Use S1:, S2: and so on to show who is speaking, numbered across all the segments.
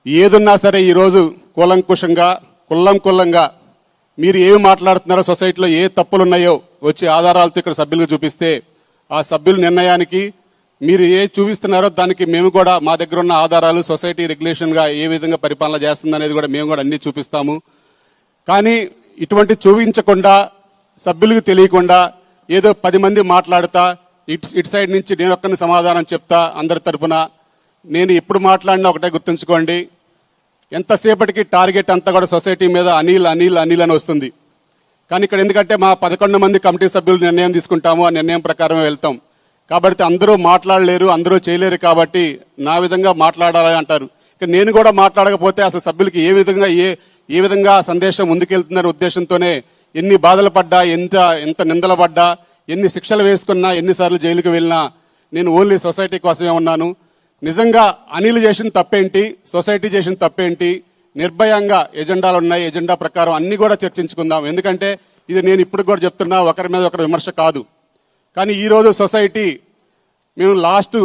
S1: ఏదున్నా సరే ఈరోజు కుల్లంగా మీరు ఏమి మాట్లాడుతున్నారో, సొసైటీలో ఏ తప్పులు ఉన్నాయో వచ్చి ఆధారాలతో ఇక్కడ సభ్యులకు చూపిస్తే ఆ సభ్యుల నిర్ణయానికి మీరు ఏ చూపిస్తున్నారో దానికి మేము కూడా మా దగ్గర ఉన్న ఆధారాలు సొసైటీ రెగ్యులేషన్గా ఏ విధంగా పరిపాలన చేస్తుందనేది కూడా మేము కూడా అన్ని చూపిస్తాము. కానీ ఇటువంటి చూపించకుండా సభ్యులకు తెలియకుండా ఏదో 10 మంది మాట్లాడుతా ఇటు సైడ్ నుంచి నేను ఒక్కరిని సమాధానం చెప్తా అందరి తరఫున. నేను ఎప్పుడు మాట్లాడినా ఒకటే గుర్తుంచుకోండి, ఎంతసేపటికి టార్గెట్ అంతా కూడా సొసైటీ మీద అనిల్ అని వస్తుంది. కానీ ఇక్కడ ఎందుకంటే మా 11 మంది కమిటీ సభ్యులు నిర్ణయం తీసుకుంటాము, ఆ నిర్ణయం ప్రకారమే వెళ్తాం. కాబట్టి అందరూ మాట్లాడలేరు, అందరూ చేయలేరు. కాబట్టి నా విధంగా మాట్లాడాలని అంటారు. ఇక నేను కూడా మాట్లాడకపోతే అసలు సభ్యులకి ఏ విధంగా సందేశం ముందుకెళ్తుందనే ఉద్దేశంతోనే ఎన్ని బాధలు పడ్డా, ఎంత నిందలు పడ్డా, ఎన్ని శిక్షలు వేసుకున్నా, ఎన్నిసార్లు జైలుకు వెళ్ళినా నేను ఓన్లీ సొసైటీ కోసమే ఉన్నాను. నిజంగా అనిల్ చేసిన తప్పేంటి, సొసైటీ చేసిన తప్పేంటి, నిర్భయంగా ఎజెండాలు ఉన్నాయి, ఎజెండా ప్రకారం అన్ని కూడా చర్చించుకుందాం. ఎందుకంటే ఇది నేను ఇప్పుడు కూడా చెప్తున్నా, ఒకరి మీద ఒకరి విమర్శ కాదు. కానీ ఈరోజు సొసైటీ మేము లాస్ట్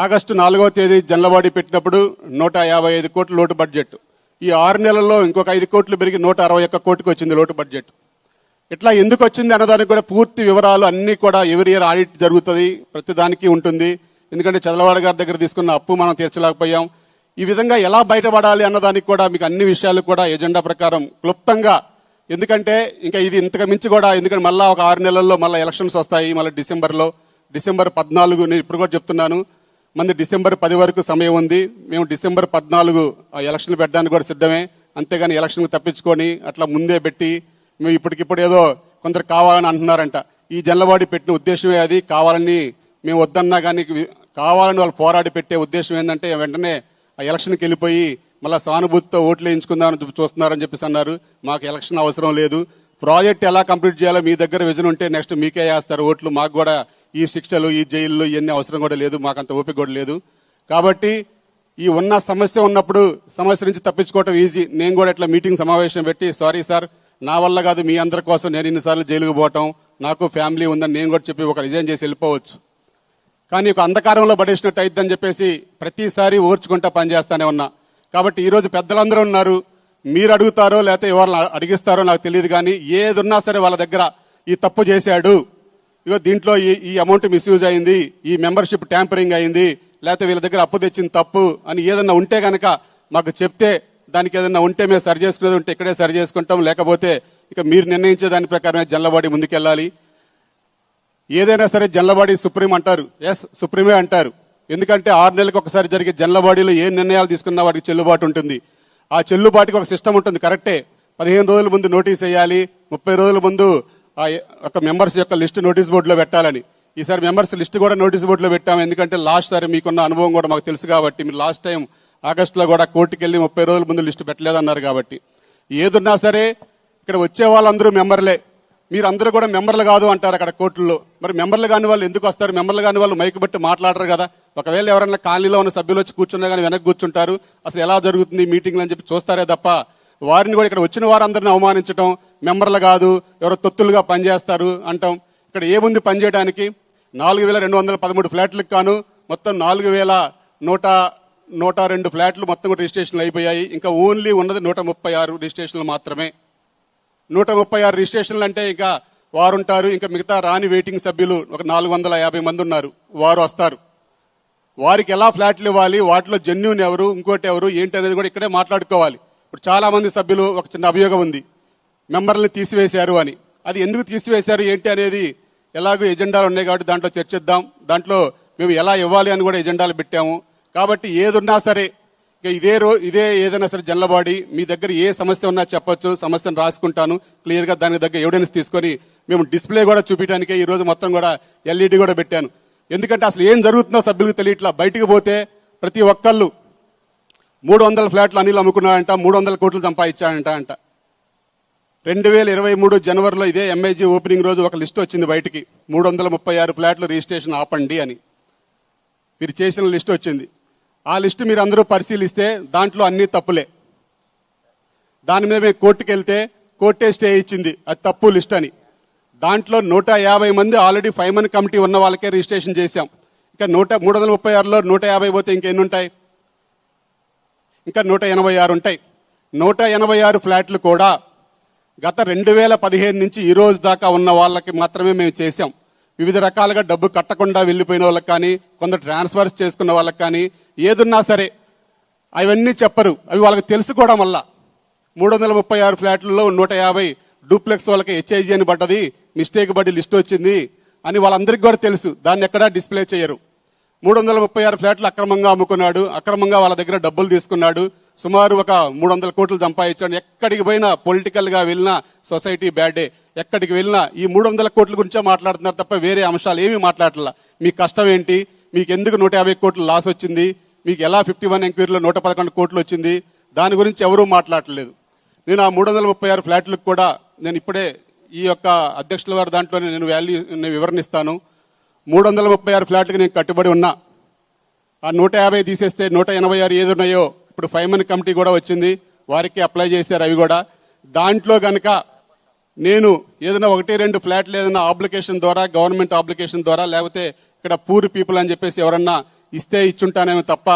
S1: ఆగస్టు 4వ తేదీ జనలవాడి పెట్టినప్పుడు 155 కోట్ల లోటు బడ్జెట్. ఈ 6 నెలల్లో ఇంకొక 5 కోట్లు పెరిగి 161 కోటికి వచ్చింది లోటు బడ్జెట్. ఇట్లా ఎందుకు వచ్చింది అన్నదానికి కూడా పూర్తి వివరాలు అన్ని కూడా ఎవరి ఇయర్ ఆడిట్ జరుగుతుంది, ప్రతి దానికి ఉంటుంది. ఎందుకంటే చదలవాడ గారి దగ్గర తీసుకున్న అప్పు మనం తీర్చలేకపోయాం. ఈ విధంగా ఎలా బయటపడాలి అన్నదానికి కూడా మీకు అన్ని విషయాలు కూడా ఎజెండా ప్రకారం క్లుప్తంగా, ఎందుకంటే ఇంకా ఇది ఇంతకు మించి కూడా, ఎందుకంటే మళ్ళా ఒక 6 నెలల్లో మళ్ళీ ఎలక్షన్స్ వస్తాయి. మళ్ళీ డిసెంబర్ 14 నేను ఇప్పుడు కూడా చెప్తున్నాను, మంది డిసెంబర్ 10 వరకు సమయం ఉంది. మేము డిసెంబర్ 14 ఆ ఎలక్షన్ పెట్టడానికి కూడా సిద్ధమే. అంతేగాని ఎలక్షన్ తప్పించుకొని అట్లా ముందే పెట్టి మేము ఇప్పటికిప్పుడు ఏదో కొందరు కావాలని అంటున్నారంట. ఈ జనలవాడి పెట్టిన ఉద్దేశమే అది. కావాలని మేము వద్దన్నా కానీ కావాలని వాళ్ళు పోరాడి పెట్టే ఉద్దేశం ఏంటంటే వెంటనే ఆ ఎలక్షన్కి వెళ్ళిపోయి మళ్ళీ సానుభూతితో ఓట్లు వేయించుకుందామని చూస్తున్నారని చెప్పేసి అన్నారు. మాకు ఎలక్షన్ అవసరం లేదు. ప్రాజెక్ట్ ఎలా కంప్లీట్ చేయాలో మీ దగ్గర విజన్ ఉంటే నెక్స్ట్ మీకే వేస్తారు ఓట్లు. మాకు కూడా ఈ శిక్షలు, ఈ జైళ్ళు ఇవన్నీ అవసరం కూడా లేదు, మాకంత ఓపిక కూడా లేదు. కాబట్టి ఈ ఉన్న సమస్య ఉన్నప్పుడు సమస్య నుంచి తప్పించుకోవటం ఈజీ. నేను కూడా ఇట్లా మీటింగ్ సమావేశం పెట్టి, సారీ సార్ నా వల్ల కాదు, మీ అందరి కోసం నేను ఇన్నిసార్లు జైలుకు పోవటం, నాకు ఫ్యామిలీ ఉందని నేను కూడా చెప్పి ఒక రిజైన్ చేసి వెళ్ళిపోవచ్చు. కానీ ఒక అంధకారంలో పడేసినట్టు అయిద్దని చెప్పేసి ప్రతిసారి ఓర్చుకుంటా పనిచేస్తానే ఉన్నా. కాబట్టి ఈరోజు పెద్దలందరూ ఉన్నారు, మీరు అడుగుతారో లేకపోతే ఎవరిని అడిగిస్తారో నాకు తెలియదు. కానీ ఏదున్నా సరే వాళ్ళ దగ్గర ఈ తప్పు చేశాడు, ఇగో దీంట్లో ఈ అమౌంట్ మిస్యూజ్ అయింది, ఈ మెంబర్షిప్ ట్యాంపరింగ్ అయింది, లేకపోతే వీళ్ళ దగ్గర అప్పు తెచ్చిన తప్పు అని ఏదన్నా ఉంటే గనక మాకు చెప్తే దానికి ఏదన్నా ఉంటే మేము సరి చేసుకునేది ఉంటే ఇక్కడే సరి చేసుకుంటాం. లేకపోతే ఇక మీరు నిర్ణయించే దాని ప్రకారమే జనలవాడి ముందుకెళ్ళాలి. ఏదైనా సరే జనలవాడి సుప్రీం అంటారు, ఎస్ సుప్రీమే అంటారు. ఎందుకంటే 6 నెలలకు ఒకసారి జరిగే జనలవాడిలో ఏ నిర్ణయాలు తీసుకున్నా వాటికి చెల్లుబాటు ఉంటుంది. ఆ చెల్లుబాటుకి ఒక సిస్టమ్ ఉంటుంది, కరెక్టే. 15 రోజుల ముందు నోటీస్ వేయాలి, 30 రోజుల ముందు ఆ యొక్క మెంబర్స్ యొక్క లిస్టు నోటీస్ బోర్డులో పెట్టాలని. ఈసారి మెంబర్స్ లిస్ట్ కూడా నోటీస్ బోర్డులో పెట్టాము. ఎందుకంటే లాస్ట్ సారి మీకున్న అనుభవం కూడా మాకు తెలుసు కాబట్టి, మీరు లాస్ట్ టైం ఆగస్టులో కూడా కోర్టుకు వెళ్ళి 30 రోజుల ముందు లిస్టు పెట్టలేదన్నారు. కాబట్టి ఏదున్నా సరే ఇక్కడ వచ్చే వాళ్ళందరూ మెంబర్లే. మీరు అందరూ కూడా మెంబర్లు కాదు అంటారు అక్కడ కోర్టుల్లో. మరి మెంబర్లు కాని వాళ్ళు ఎందుకు వస్తారు? మెంబర్లు కాని వాళ్ళు మైకు బట్టి మాట్లాడరు కదా. ఒకవేళ ఎవరైనా కాలనీలో ఉన్న సభ్యులు వచ్చి కూర్చున్నా కానీ వెనక్కి కూర్చుంటారు, అసలు ఎలా జరుగుతుంది మీటింగ్లు అని చెప్పి చూస్తారే తప్ప వారిని కూడా ఇక్కడ వచ్చిన వారందరిని అవమానించడం, మెంబర్లు కాదు ఎవరో తొత్తులుగా పనిచేస్తారు అంటాం. ఇక్కడ ఏముంది పనిచేయడానికి? 4213 ఫ్లాట్లకు కాను మొత్తం 4102 ఫ్లాట్లు మొత్తం కూడా రిజిస్ట్రేషన్లు అయిపోయాయి. ఇంకా ఓన్లీ ఉన్నది 136 రిజిస్ట్రేషన్లు మాత్రమే. 136 రిజిస్ట్రేషన్లు అంటే ఇంకా వారు ఉంటారు, ఇంకా మిగతా రాని వెయిటింగ్ సభ్యులు ఒక 450 మంది ఉన్నారు, వారు వస్తారు. వారికి ఎలా ఫ్లాట్లు ఇవ్వాలి, వాటిలో జెన్యూన్ ఎవరు, ఇంకోటి ఎవరు, ఏంటి అనేది కూడా ఇక్కడే మాట్లాడుకోవాలి. ఇప్పుడు చాలా మంది సభ్యులు ఒక చిన్న అభియోగం ఉంది, మెంబర్లను తీసివేశారు అని. అది ఎందుకు తీసివేశారు ఏంటి అనేది ఎలాగో ఎజెండాలు ఉన్నాయి కాబట్టి దాంట్లో చర్చిద్దాం. దాంట్లో మేము ఎలా ఇవ్వాలి అని కూడా ఎజెండాలు పెట్టాము. కాబట్టి ఏదున్నా సరే ఇదే ఏదైనా సరే జనలవాడి మీ దగ్గర ఏ సమస్య ఉన్నా చెప్పొచ్చు, సమస్యను రాసుకుంటాను క్లియర్ గా. దానికి దగ్గర ఎవిడెన్స్ తీసుకొని మేము డిస్ప్లే కూడా చూపించడానికే ఈ రోజు మొత్తం కూడా ఎల్ఈడి కూడా పెట్టాను. ఎందుకంటే అసలు ఏం జరుగుతుందో సభ్యులకు తెలియట్లా. బయటకు పోతే ప్రతి ఒక్కళ్ళు 300 ఫ్లాట్లు అనిల్ అమ్ముకున్నాడంట, 300 కోట్లు సంపాదించాడంట. 2023 జనవరిలో ఇదే ఎంఐజీ ఓపెనింగ్ రోజు ఒక లిస్ట్ వచ్చింది బయటికి, 336 ఫ్లాట్లు రిజిస్ట్రేషన్ ఆపండి అని మీరు చేసిన లిస్ట్ వచ్చింది. ఆ లిస్టు మీరు అందరూ పరిశీలిస్తే దాంట్లో అన్ని తప్పులే. దాని మీద మేము కోర్టుకు వెళ్తే కోర్టే స్టే ఇచ్చింది, అది తప్పు లిస్ట్ అని. దాంట్లో 150 మంది ఆల్రెడీ 5 మంది కమిటీ ఉన్న వాళ్ళకే రిజిస్ట్రేషన్ చేశాం. ఇక 336లో 150 పోతే ఇంకెన్ని ఉంటాయి? ఇంకా 186 ఉంటాయి. 186 ఫ్లాట్లు కూడా గత 2015 నుంచి ఈ రోజు దాకా ఉన్న వాళ్ళకి మాత్రమే మేము చేశాం. వివిధ రకాలుగా డబ్బు కట్టకుండా వెళ్ళిపోయిన వాళ్ళకి కానీ, కొందరు ట్రాన్స్ఫర్స్ చేసుకున్న వాళ్ళకి కానీ, ఏదున్నా సరే అవన్నీ చెప్పరు. అవి వాళ్ళకి తెలుసు కూడా. మళ్ళా 336 ఫ్లాట్లలో 150 డూప్లెక్స్ వాళ్ళకి హెచ్ఐజీ అని పడ్డది, మిస్టేక్ పడి లిస్ట్ వచ్చింది అని వాళ్ళందరికీ కూడా తెలుసు. దాన్ని ఎక్కడా డిస్ప్లే చేయరు. 336 ఫ్లాట్లు అక్రమంగా అమ్ముకున్నాడు, అక్రమంగా వాళ్ళ దగ్గర డబ్బులు తీసుకున్నాడు, సుమారు ఒక 300 కోట్లు సంపాదించాడు. ఎక్కడికి పోయినా పొలిటికల్ గా వెళ్ళినా సొసైటీ బ్యాడే, ఎక్కడికి వెళ్ళినా ఈ 300 కోట్ల గురించే మాట్లాడుతున్నారు తప్ప వేరే అంశాలు ఏమీ మాట్లాడట్లా. మీ కష్టం ఏంటి, మీకు ఎందుకు 150 కోట్లు లాస్ వచ్చింది, మీకు ఎలా 51 ఎంక్వైరీలో 111 కోట్లు వచ్చింది, దాని గురించి ఎవరూ మాట్లాడలేదు. నేను ఆ 336 ఫ్లాట్లకు కూడా నేను ఇప్పుడే ఈ యొక్క అధ్యక్షుల వారి దాంట్లోనే నేను వివరణిస్తాను. 336 ఫ్లాట్లకు నేను కట్టుబడి ఉన్నా. ఆ 150 తీసేస్తే 186 ఏది ఉన్నాయో ఇప్పుడు ఫైమన్ కమిటీ కూడా వచ్చింది, వారికి అప్లై చేశారు. అవి కూడా దాంట్లో గనక నేను ఏదైనా 1-2 ఫ్లాట్లు ఏదైనా అప్లికేషన్ ద్వారా, గవర్నమెంట్ అప్లికేషన్ ద్వారా, లేకపోతే ఇక్కడ పూర్ పీపుల్ అని చెప్పేసి ఎవరన్నా ఇస్తే ఇచ్చుంటానేమో తప్ప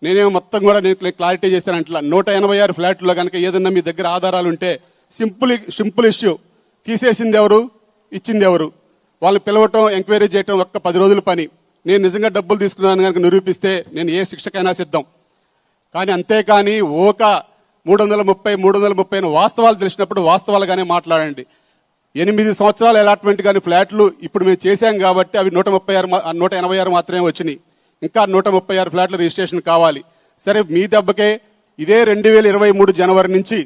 S1: నేనేమో మొత్తం కూడా నేను క్లారిటీ చేశానంట్లా. 186 ఫ్లాట్లో కనుక ఏదన్నా మీ దగ్గర ఆధారాలు ఉంటే సింపుల్ ఇష్యూ. తీసేసింది ఎవరు, ఇచ్చింది ఎవరు, వాళ్ళు పిలవటం, ఎంక్వైరీ చేయటం ఒక్క 10 రోజుల పని. నేను నిజంగా డబ్బులు తీసుకున్నాను కనుక నిరూపిస్తే నేను ఏ శిక్షకైనా సిద్ధం. కానీ అంతేకాని 330 వాస్తవాలు తెలిసినప్పుడు వాస్తవాలుగానే మాట్లాడండి. 8 సంవత్సరాల అలాట్మెంట్ కానీ ఫ్లాట్లు ఇప్పుడు మేము చేశాం కాబట్టి అవి 186 మాత్రమే వచ్చినాయి. ఇంకా 136 ఫ్లాట్ల రిజిస్ట్రేషన్ కావాలి. సరే, మీ దెబ్బకే ఇదే 2023 జనవరి నుంచి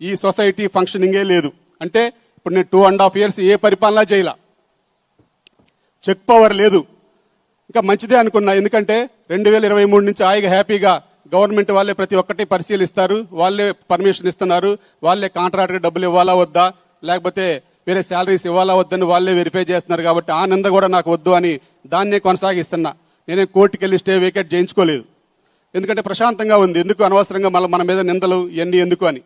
S1: ఈ సొసైటీ ఫంక్షనింగే లేదు. అంటే ఇప్పుడు నేను 2.5 years ఏ పరిపాలన చేయాల, చెక్ పవర్ లేదు. ఇంకా మంచిదే అనుకున్నా, ఎందుకంటే 2023 నుంచి హ్యాపీగా గవర్నమెంట్ వాళ్ళే ప్రతి ఒక్కటి పరిశీలిస్తారు, వాళ్ళే పర్మిషన్ ఇస్తున్నారు, వాళ్ళే కాంట్రాక్టర్ డబ్బులు ఇవ్వాలా వద్దా, లేకపోతే వేరే శాలరీస్ ఇవ్వాలా వద్దని వాళ్ళే వెరిఫై చేస్తున్నారు. కాబట్టి ఆ నింద కూడా నాకు వద్దు అని దాన్నే కొనసాగిస్తున్నా. నేనే కోర్టుకి వెళ్ళి స్టే వేకేట్ చేయించుకోలేదు, ఎందుకంటే ప్రశాంతంగా ఉంది. ఎందుకు అనవసరంగా మన మీద నిందలు ఇవన్నీ ఎందుకు అని.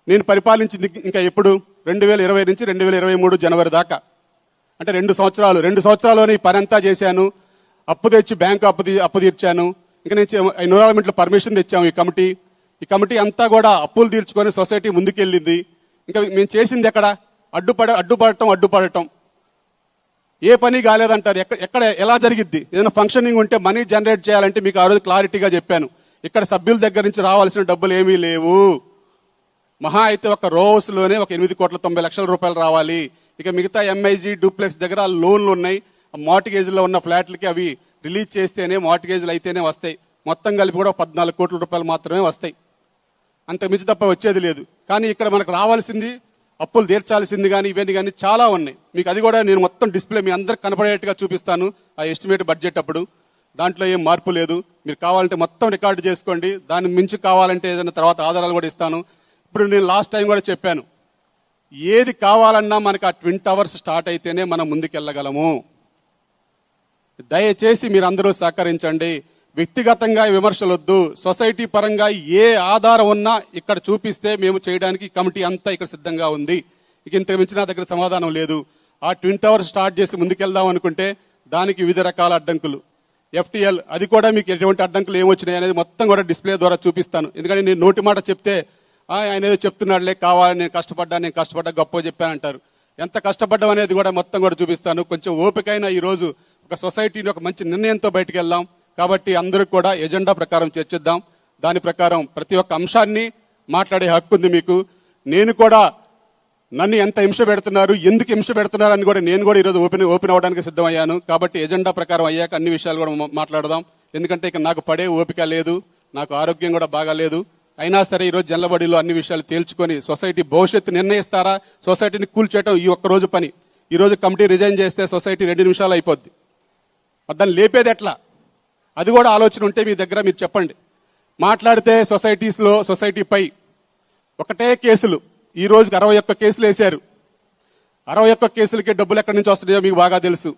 S1: నేను పరిపాలించింది ఇంకా ఎప్పుడు 2020 నుంచి 2023 జనవరి దాకా, అంటే 2 సంవత్సరాలు. 2 సంవత్సరాల్లోనే ఈ పని అంతా చేశాను. అప్పు తెచ్చి బ్యాంకు అప్పు తీర్చాను. ఇంకా నేను ఎన్విరాన్మెంట్ లో పర్మిషన్ తెచ్చాము. ఈ కమిటీ అంతా కూడా అప్పులు తీర్చుకొని సొసైటీ ముందుకెళ్ళింది. ఇంకా మేము చేసింది ఎక్కడ, అడ్డుపడటం. ఏ పని కాలేదంటారు. ఎక్కడ ఎలా జరిగిద్ది? ఏదైనా ఫంక్షనింగ్ ఉంటే మనీ జనరేట్ చేయాలంటే మీకు ఆ రోజు క్లారిటీగా చెప్పాను. ఇక్కడ సభ్యుల దగ్గర నుంచి రావాల్సిన డబ్బులు ఏమీ లేవు. మహా అయితే ఒక రోస్ లోనే ఒక 8,90,00,000 రూపాయలు రావాలి. ఇక మిగతా ఎంఐజీ డూప్లెక్స్ దగ్గర లోన్లు ఉన్నాయి. మార్టిగేజ్ లో ఉన్న ఫ్లాట్లకి అవి రిలీజ్ చేస్తేనే, మార్టిగేజ్లు అయితేనే వస్తాయి. మొత్తం కలిపి కూడా 14 కోట్ల రూపాయలు మాత్రమే వస్తాయి. అంత మించి తప్ప వచ్చేది లేదు. కానీ ఇక్కడ మనకు రావాల్సింది, అప్పులు తీర్చాల్సింది కానీ ఇవన్నీ కానీ చాలా ఉన్నాయి. మీకు అది కూడా నేను మొత్తం డిస్ప్లే మీ అందరికి కనపడేట్టుగా చూపిస్తాను. ఆ ఎస్టిమేట్ బడ్జెట్ అప్పుడు దాంట్లో ఏం మార్పు లేదు. మీరు కావాలంటే మొత్తం రికార్డు చేసుకోండి. దాని మించి కావాలంటే ఏదైనా తర్వాత ఆధారాలు కూడా ఇస్తాను. ఇప్పుడు నేను లాస్ట్ టైం కూడా చెప్పాను, ఏది కావాలన్నా మనకు ఆ ట్విన్ టవర్స్ స్టార్ట్ అయితేనే మనం ముందుకెళ్ళగలము. దయచేసి మీరు అందరూ సహకరించండి. వ్యక్తిగతంగా విమర్శలు వద్దు. సొసైటీ పరంగా ఏ ఆధారం ఉన్నా ఇక్కడ చూపిస్తే మేము చేయడానికి కమిటీ అంతా ఇక్కడ సిద్ధంగా ఉంది. ఇక ఇంత మించి నా దగ్గర సమాధానం లేదు. ఆ ట్విన్ టవర్ స్టార్ట్ చేసి ముందుకెళ్దాం అనుకుంటే దానికి వివిధ రకాల అడ్డంకులు. FTL అది కూడా మీకు ఎటువంటి అడ్డంకులు ఏమొచ్చినాయి అనేది మొత్తం కూడా డిస్ప్లే ద్వారా చూపిస్తాను. ఎందుకంటే నేను నోటి మాట చెప్తే ఆయన ఏదో చెప్తున్నాడులే, కావాలి నేను కష్టపడ్డా గొప్ప చెప్పానంటారు. ఎంత కష్టపడ్డం అనేది కూడా మొత్తం కూడా చూపిస్తాను. కొంచెం ఓపికైనా ఈ రోజు ఒక సొసైటీని ఒక మంచి నిర్ణయంతో బయటకు వెళ్దాం. కాబట్టి అందరూ కూడా ఎజెండా ప్రకారం చర్చిద్దాం. దాని ప్రకారం ప్రతి ఒక్క అంశాన్ని మాట్లాడే హక్కు ఉంది మీకు. నేను కూడా నన్ను ఎంత హింస పెడుతున్నారు, ఎందుకు హింస పెడుతున్నారు అని కూడా నేను కూడా ఈరోజు ఓపెన్ అవ్వడానికి సిద్ధమయ్యాను. కాబట్టి ఎజెండా ప్రకారం అయ్యాక అన్ని విషయాలు కూడా మాట్లాడదాం. ఎందుకంటే ఇక నాకు పడే ఓపిక లేదు, నాకు ఆరోగ్యం కూడా బాగాలేదు. అయినా సరే ఈరోజు జల్లబడిలో అన్ని విషయాలు తేల్చుకొని సొసైటీ భవిష్యత్తు నిర్ణయిస్తారా, సొసైటీని కూల్చేయటం ఈ ఒక్క రోజు పని. ఈ రోజు కమిటీ రిజైన్ చేస్తే సొసైటీ 2 నిమిషాలు అయిపోద్ది. దాన్ని లేపేది ఎట్లా, అది కూడా ఆలోచన ఉంటే మీ దగ్గర మీరు చెప్పండి. మాట్లాడితే సొసైటీపై ఒకటే కేసులు. ఈ రోజుకి 61 కేసులు వేశారు. 61 కేసులకి డబ్బులు ఎక్కడి నుంచి వస్తున్నాయో మీకు బాగా తెలుసు.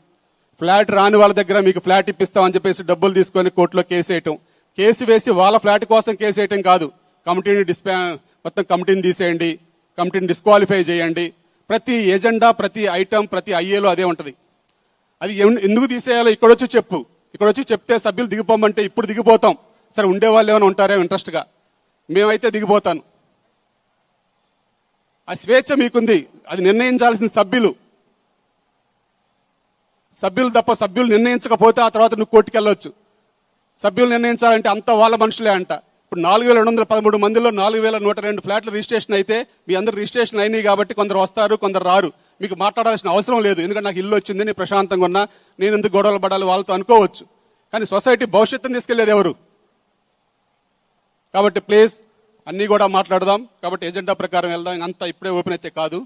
S1: ఫ్లాట్ రాని వాళ్ళ దగ్గర మీకు ఫ్లాట్ ఇప్పిస్తామని చెప్పేసి డబ్బులు తీసుకొని కోర్టులో కేసు వేయటం. కేసు వేసి వాళ్ళ ఫ్లాట్ కోసం కేసు వేయటం కాదు, మొత్తం కమిటీని తీసేయండి, కమిటీని డిస్క్వాలిఫై చేయండి. ప్రతి ఎజెండా, ప్రతి ఐటమ్, ప్రతి ఐఏలో అదే ఉంటది. అది ఎందుకు తీసేయాలో ఇక్కడ వచ్చి చెప్తే సభ్యులు దిగిపోమంటే ఇప్పుడు దిగిపోతాం. సరే ఉండేవాళ్ళు ఏమైనా ఉంటారేమో ఇంట్రెస్ట్ గా. మేమైతే దిగిపోతాను. ఆ స్వేచ్ఛ మీకుంది, అది నిర్ణయించాల్సిన సభ్యులు తప్ప సభ్యులు నిర్ణయించకపోతే ఆ తర్వాత నువ్వు కోర్టుకు వెళ్ళొచ్చు. సభ్యులు నిర్ణయించాలంటే అంత వాళ్ళ మనుషులే అంట. ఇప్పుడు 4213 మందిలో 4102 ఫ్లాట్లు రిజిస్ట్రేషన్ అయితే మీ అందరు రిజిస్ట్రేషన్ అయినాయి కాబట్టి కొందరు వస్తారు, కొందరు రారు. మీకు మాట్లాడాల్సిన అవసరం లేదు, ఎందుకంటే నాకు ఇల్లు వచ్చింది, నేను ప్రశాంతంగా ఉన్నా, నేను ఎందుకు గొడవలు పడాలి వాళ్ళతో అనుకోవచ్చు. కానీ సొసైటీ భవిష్యత్తును తీసుకెళ్లేది ఎవరు? కాబట్టి ప్లీజ్ అన్ని కూడా మాట్లాడదాం. కాబట్టి ఎజెండా ప్రకారం వెళ్దాం. అంతా ఇప్పుడే ఓపెన్ అయితే కాదు.